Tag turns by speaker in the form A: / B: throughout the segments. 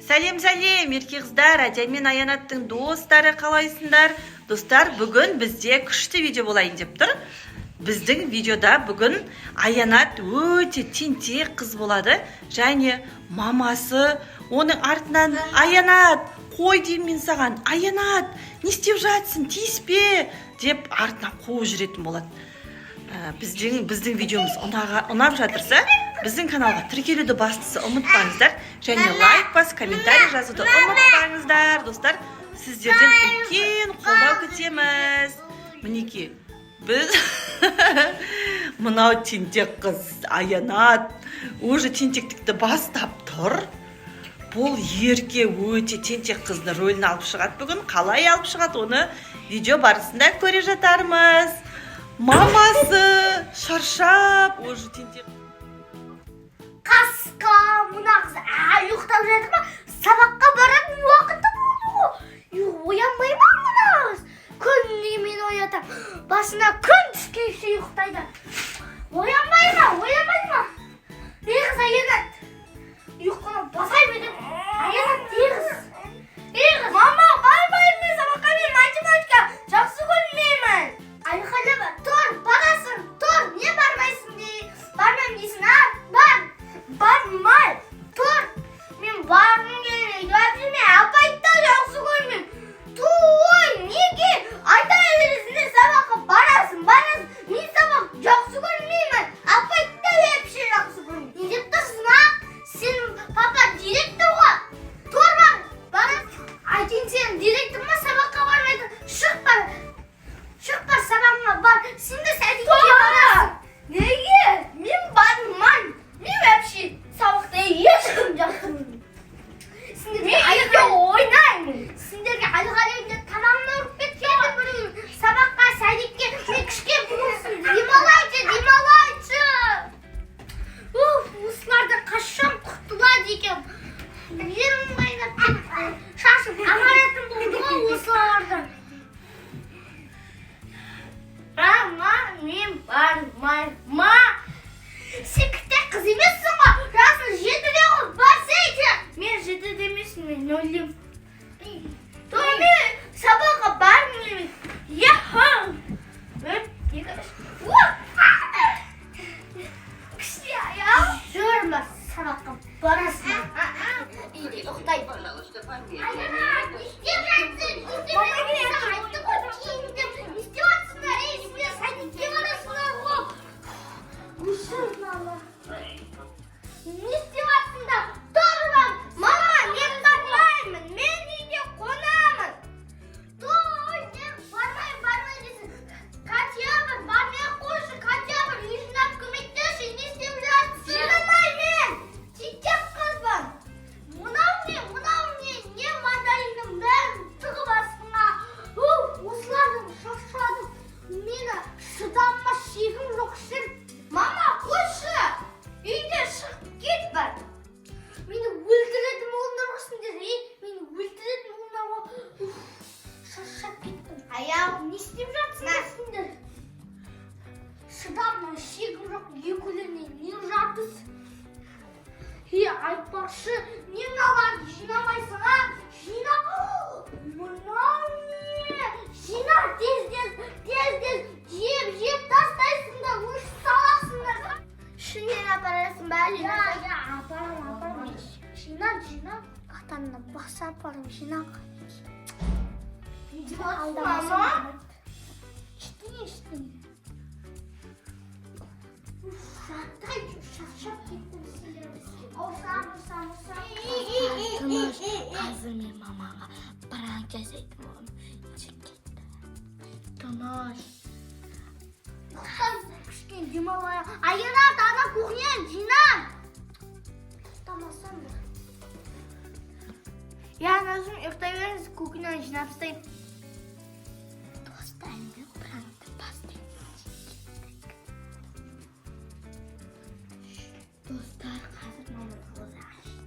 A: Сәлем, ерке қыздар, Әдем мен Аянаттың достары қалайсыңдар? Достар, бүгін бізде күшті видео болайын деп тұр. Біздің видеода бүгін Аянат өте тентек қыз болады, және мамасы оның артынан Аянат, қой деймін мен саған, Аянат, не істеп жатсың, тиіспе деп артынан қуып жүретін болады. Біздің видеомыз ұнап жатырса, біздің каналға тіркелуді бастысы ұмытпаңыздар, және лайк бас, комментарий жазуды ұмытпаңыздар. Достар, сіздерден үлкен қолдау күтеміз. Мінеки, біз мынау тентек қыз Аянат уже тентектікті бастап тұр. Бұл ерке өте тентек қыздың рөлін алып шығады бүгін. Қалай алып шығады, оны видео барысында көре жатармыз. Мамасы шаршап, уже тентек.
B: Қасқа, мына қыз ұйықтап жатыр ма? Сабаққа баратын уақыты болды ғой. Оянбай ма мына қыз? Күніне мен оятам. Басына күн түскенше ұйықтайды. Оянбай ма? Тегіз Аянат. Ұйқыны басай бедім. Аянат тегіз. Мама, бармаймын сабаққа, мен математика жақсы көрмеймін. Айқайлама, тұр, барасың, тұр, не бармайсың дей. Бармайм дейсің, бармай, тұр. Мен барғым келмейді, әбді мен апайтта жақсы көрмеймін. Той, неге? Айта бересің, сабаққа барасың, мен сабақ жақсы көрмеймін. Апайтта әпше жақсы көрмеймін. Не деп тұрсың, сен папа директор ғой. Тұр барасың. Айтайын, сен директор ма, сабаққа бармайды. Шықпа сабағыңа бар. Сен де сәдеке барасың. Неге? Мен бармаймын. Мен вообще сабақта ешкім жақсы көрмеймін. Сендерге ойнаймын. Сендерге айғайлаймын, тамағымды ұрып кеткен. Сабаққа сәдеке мен күшке болсын. Демалайшы. Осылардан қашан құтылады екен. Ерім қайнап кетті. Шашым аманатым болды ғой осылардан. Мен бармайма. Сен кітап қыз емессің ғой. Жасың 7-де ғой. Барсайшы. Мен 7-де емеспін, мен 0-дем. Мен сабаққа бармаймын. Кіші аяқ. Жүрме сабаққа барасың. Үйде ұқтай. Аянат, не істеп жатсың? Не істеватсыңдар? Тұрмын. Мама, мен бармаймын. Мен үйде қонамын. Той, сен бармай дейсің. Катя бар, бармай қойшы. Катя бар, үй жинап көмектесші. Не істеп жатсың? Жинамай мен. Тентек қызбын. Мынау не? Не мандариным бәрін тығып астыңа. Осылардың шаршадым. Мені шыдамға шегім жоқ шын. Мама, қойшы. Үйде шығып кет бар. Мені өлтіретін олындар ғысыңдар. Мені өлтіретін олындар ғой. Шаршап кеттім. Аяғым, не істеп жатсыңдар? Шыдамға шегім жоқ. Екілеріне не жатыс? Айтпақшы, не мыналарды жинамайсың, Жина. Мынау не? Жина, тез. Жеп тастайсыңдар, өш саласыңдар. Шынен апарасың ба? Апарам. Жина. Атанына бақса апарам, жина. Мама? Ештеңе. Жатайын, шаршап кеттім сендеріміз. Осам.
C: Тыныш, қазір мен мамаға пранк жасайтын боламын. Кетті. Тыныш.
B: Кішкен демалайын. Аянат, ана кухнян, жинам. Тастамасам ба? Назым, ұйықтай беріңіз, кухнян жинап стайым.
C: Достарыммен пранкты бастаймын. Достар, қазір маманың көзі ашты.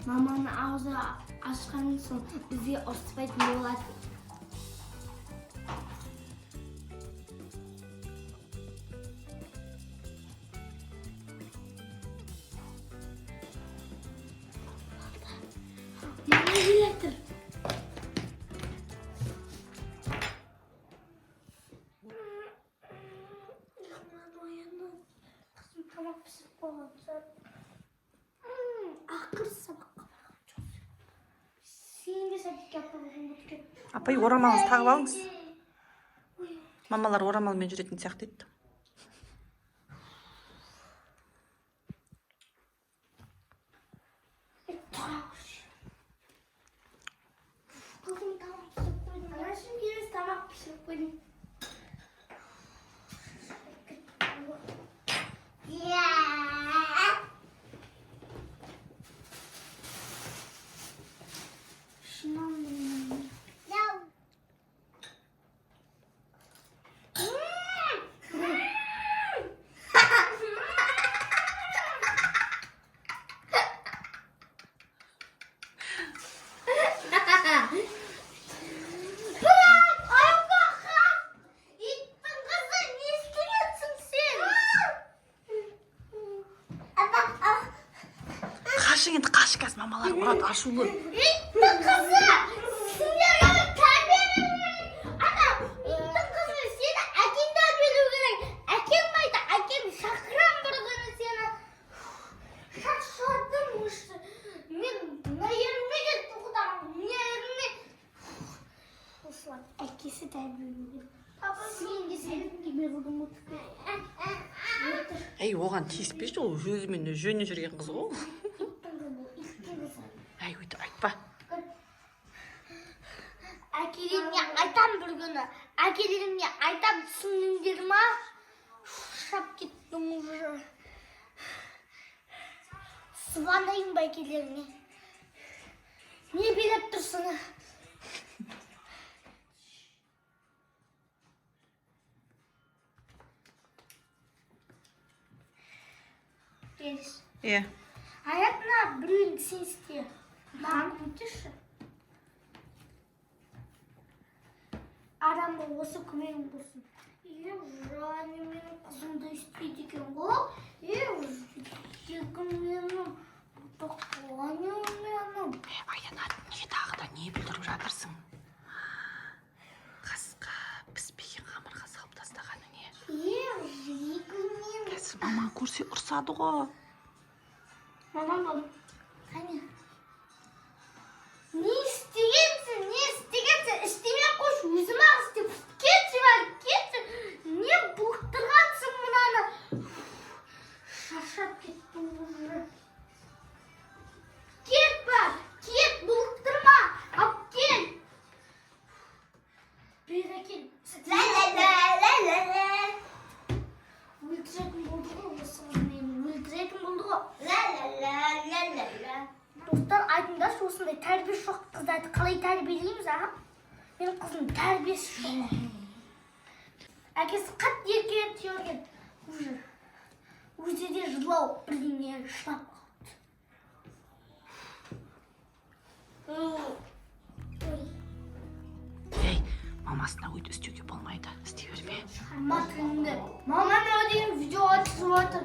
C: Маманың аузы ашқаннан соң бізге ұрыспайтын болады. ақыры сабаққа барған жоқсың. Сен де сәтке апарып ұмытып кеттің.
A: Апай, орамалыңызды тағып алыңыз. Мамалар орамалмен жүретін сияқты етті.
C: Қызым тамақ пісіріп қойдым. Анашым келесі тамақ пісіріп қойдым.
A: Қашың енді қашы қазір мамалар ұрады ашулы.
B: İttin kızı. Sinirlerimi terbiyelemeyin. Ana ittin kızı. Seni erken terbiyeliyor gerek. Erken maydı. Erken şakran bırgını seni. Şaşırdım. Men ne yerime gittim kudan. Ne yerime.
C: Осылар әкесі тәрбиелеген. Сен де сенің gibi бүгін ұмытып.
A: Әй, оған тиіспеші, ол өзімен жөне жүрген қыз ғой. Әй, өйтіп айтпа.
B: Әкелеріне айтам бір күні. Әкелеріне айтам түсіндіңдер ма? Шап кеттім уже. Звондайын ба әкелеріне? Не билеп тұрсың? Келіс.
A: Е.
B: Аятна біреуін сен істе. Маған көмектесші. Адамға осы көмегім болсын. Жаны менің қызымды істейді екен ғой. Менің тоқыланым менің.
A: Аянат, не тағы да не білдіріп жатырсың? Қасқа піспеген қамырға салып тастағаны не?
B: Жегімен.
A: Қазір мамаң көрсе ұрсады ғой.
B: Мамам болдым. Қане? Не істегенсің? Істемей қош, өзім-ақ істеп. Кетші бар, кетші. Не бұлықтырғансың мұнаны? Шаршап кеттім уже. Кет бар, кет, бұлықтырма. Ап кел. Бері кел. Ла-ла-ла-ла-ла-ла. Өлтіретін болды ғой, осы мені өлтіретін болды ғой. Ла-ла-ла-ла-ла-ла. Достар, айтыңдаршы, осындай тәрбиесі жоқ қыздарды қалай тәрбиелейміз, аға? Менің қызым тәрбиесі жоқ. Әкесі қатты еркелеп түйерген. Өзі де жылау бірдеңе шылап қалды.
A: Ей, мамасына өйт істеуге болмайды. Істей берме.
B: Шарма тіліңді. Мамам өдейін видео атысып отыр.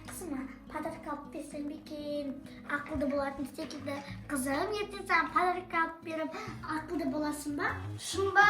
C: Қызыма подарка алып берсем екен, ақылды болатын секілді. Қызым, ертең саған подарка алып беріп, ақылды боласың ба?
B: Шын ба?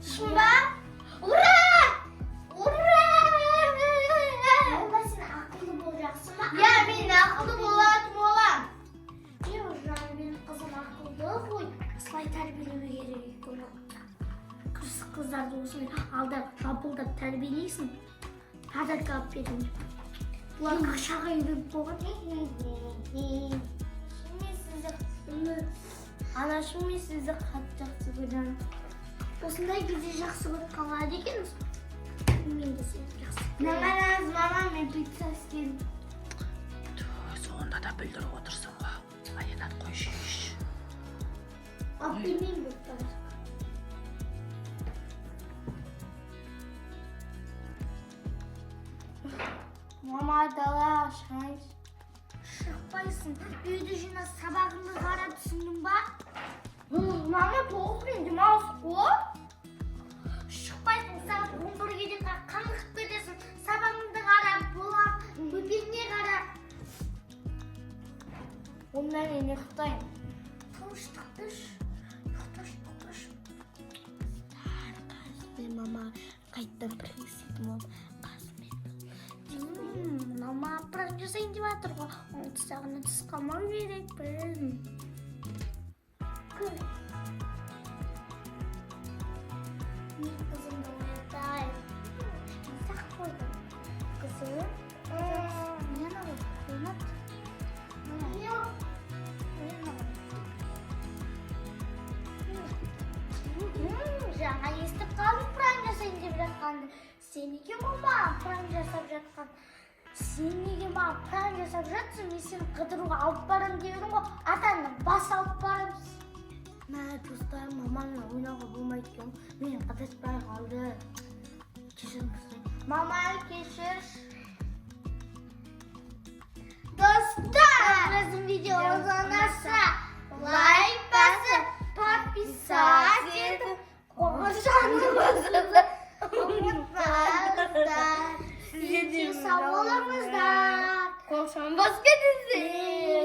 B: Шын ба? Ура! Ура!
C: Онда сен ақылды болжақсың ба?
B: Я, мен ақылды болатын болам.
C: Менің қызым ақылды ғой. Осылай тәрбиелеу керек екен. Қыздарды осылай алдап, жапылдап тәрбиелейсің. Подарка алып берейін. Бұлар ақшаға үйреніп болған. Анашым, мен сізді қатты жақсы көремін. Осындай кезде жақсы көріп қалады екенбіз. Мен де сені жақсы көремін.
B: Мамам, мен пицца істедім.
A: Сонда да білдіріп отырсың ғой. Аянат, қой жейші.
C: Алып бермеймін бұл подарка.
B: Мама, дала, шайыз.
C: Шықпайсың. Үйді жина, сабағыңды қара, түсіндің ба?
B: Мама, тоғыз күн демалыс қой.
C: Шықпайсың, сағат 11-ге дейін қаңғып кетесің. Сабағыңды қара, болам, бөпеңе қара.
B: Онда мен ұйықтаймын.
C: Тыныштық. Мен мама қайттан принеседі, мама қасым етті. Mama prank жасайын деп жатыр ғой. Оның тұсағынан тысқамау керекпін. Мен қызымды оятайын. Сақ қойдым. Қызым. Мен алып қоймат. Жаңа естіп қалдым пранк жасайын деп жатқанды. Сен неге мама пранк жасап жатқан? Сен неге маған пранк жасап жатсың? Мен сені қыдыруға алып барам дедің ғой. Атаңнан бас алып барамыз. Мә, достар, мамамен ойнауға болмайды екен. Мен қыдыртпай қалды. Кешіріңіздер. Мама, кешір. Достар, біздің видеомыз ұнаса, лайк басып, подписаться етіп, қоңыржанымызды ұмытпаңыздар. Сіздерге сау болыңыздар. Қошанбас кетіңіздер.